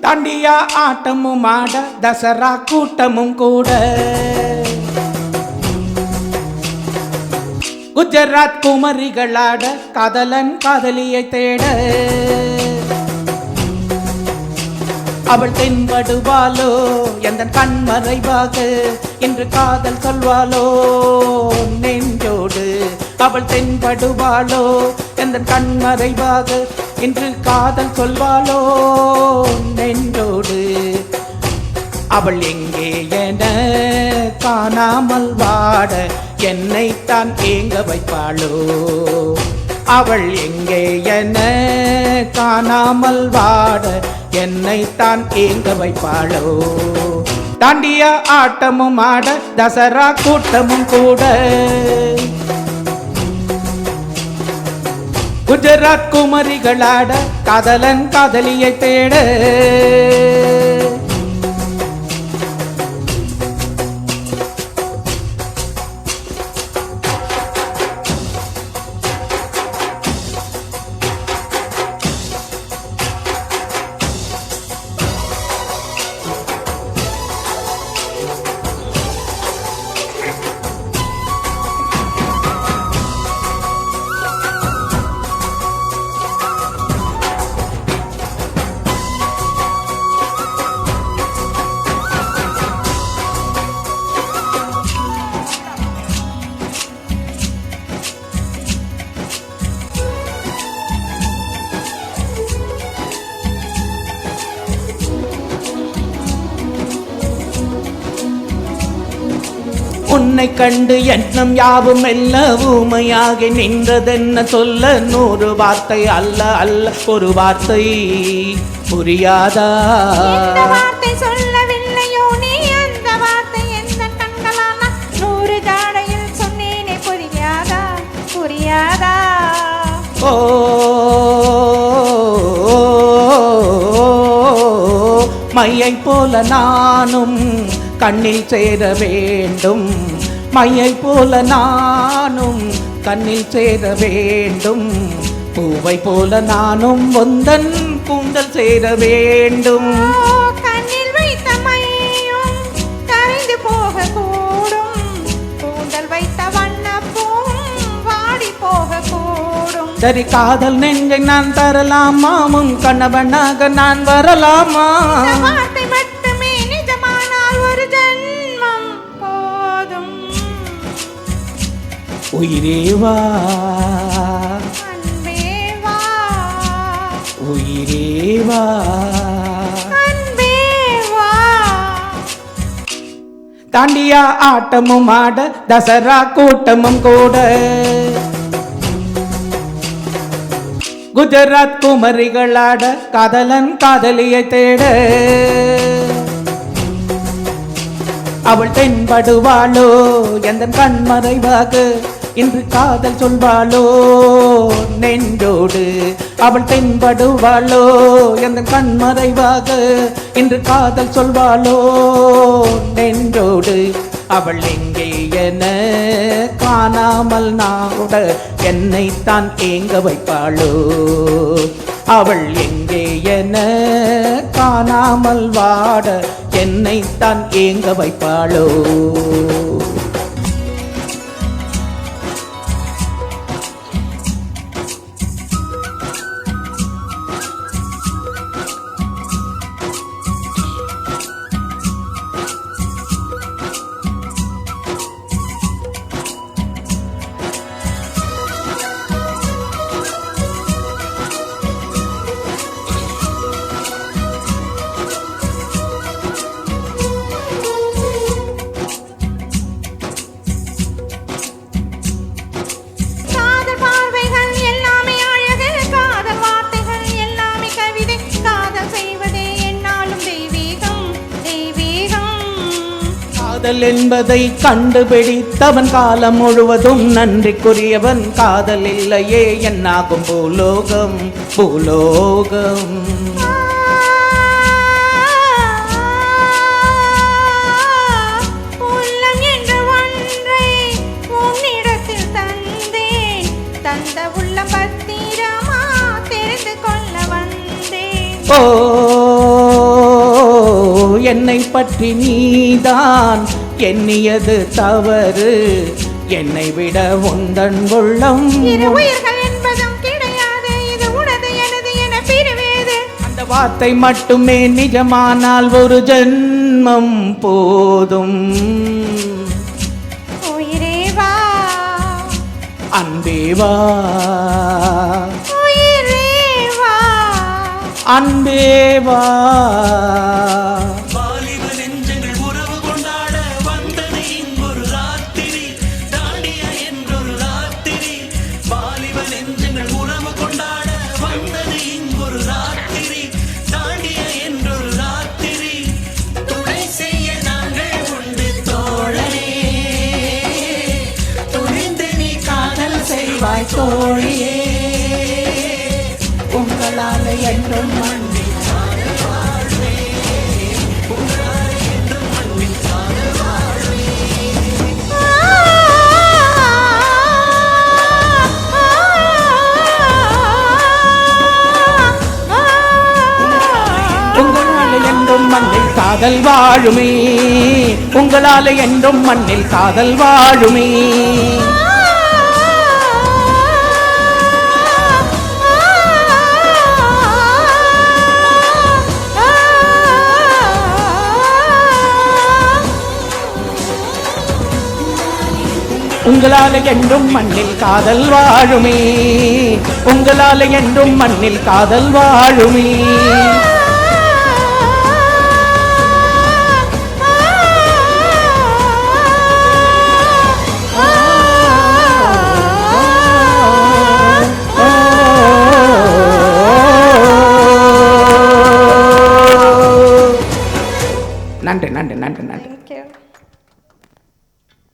தாண்டியா ஆட்டமும் ஆட தசரா கூட்டமும் கூட குஜராத் குமரிகளாட காதலன் காதலியை தேட அவள் தென்படுவாளோ எந்த கண்மறைவாக என்று காதல் சொல்வாளோ நெஞ்சோடு அவள் தென்படுவாளோ எந்த கண்மறைவாக என்று காதல் சொல்வாளோ நெஞ்சோடு அவள் எங்கே என காணாமல் வாட என்னைத்தான் ஏங்க வைப்பாளோ அவள் எங்கே என காணாமல் வாட என்னைத்தான் ஏங்க வைப்பாளோ தாண்டியா ஆட்டமும் ஆட தசரா கூட்டமும் கூட குஜராத் குமரிகளாட காதலன் காதலியை தேட உன்னை கண்டு எண்ணம் யாவும் மெல்ல ஊமையாகி நின்றதென்ன சொல்ல 100 வார்த்தை அல்ல அல்ல ஒரு வார்த்தை புரியாதா வார்த்தை சொல்லவில்லையோ நீ அந்த வார்த்தை எந்த கண்களான 100 ஜாடையில் சொன்னேனே புரியாதா புரியாதா ஓ மையை போல நானும் கண்ணில் சேர வேண்டும் மையை போல நானும் கண்ணில் சேர வேண்டும் பூவை போல நானும் வந்தன் கூந்தல் சேர வேண்டும் கண்ணில் வைத்த மையும் கரைந்து போக கூடும் கூந்தல் வைத்த வண்ணப்பூவும் வாடி போக கூடும் சரி காதல் நெஞ்சை நான் தரலாமா உன் கணவனாக நான் வரலாமா வார்த்தை மட்டுமே நிஜமானால் ஒரு ஜென்மம் போதும் உயிரே வா அன்பே வா உயிரே வா அன்பே வா தாண்டியா ஆட்டமும் ஆட தசரா கூட்டமும் கூட குஜராத் குமரிகளாட காதலன் காதலியை தேட அவள் தென்படுவாளோ எந்த கண்மறைவாக இன்று காதல் சொல்வாளோ நெஞ்சோடு அவள் தென்படுவாளோ எந்த கண்மறைவாக இன்று காதல் சொல்வாளோ நெஞ்சோடு அவள் எங்கே என காணாமல் நாட என்னைத்தான் ஏங்க வைப்பாளோ அவள் எங்கே என காணாமல் வாட என்னைத்தான் ஏங்க வைப்பாளோ காதல் என்பதை கண்டுபிடித்தவன் காலம் முழுவதும் நன்றிக்குரியவன் காதல் இல்லையே என்னாகும் பூலோகம் பூலோகம் ஓ என்னை பற்றி நீதான் எண்ணியது தவறு, என்னை விட உந்தன் உள்ளம். இரு உயிர்கள் என்பதும் கிடையாது, இது உனது எனது என பிரிவேது. அந்த வார்த்தை மட்டுமே நிஜமானால் ஒரு ஜென்மம் போதும். உயிரே வா, அன்பே வா, உயிரே வா, அன்பே வா. வாலிப நெஞ்சங்கள் உறவு கொண்டாட வந்தது இங்கொரு ராத்திரி, தாண்டிய என்றொரு ராத்திரி. வாலிப நெஞ்சங்கள் உறவு கொண்டாட வந்தது இங்கொரு ராத்திரி, தாண்டிய என்றொரு ராத்திரி. துணை செய்ய நாங்கள் உண்டு தோழனே, துணிந்து நீ காதல் செய்வாய் தோழியே. உங்களால் என்றும் மண்ணில் மண்ணில் காதல் வாழுமே, உங்களால் என்றும் மண்ணில் காதல் வாழுமே. உங்களால் என்றும் மண்ணில் காதல் வாழுமே, உங்களால் என்றும் மண்ணில் காதல் வாழுமே. நன்றி நன்றி நன்றி நன்றி.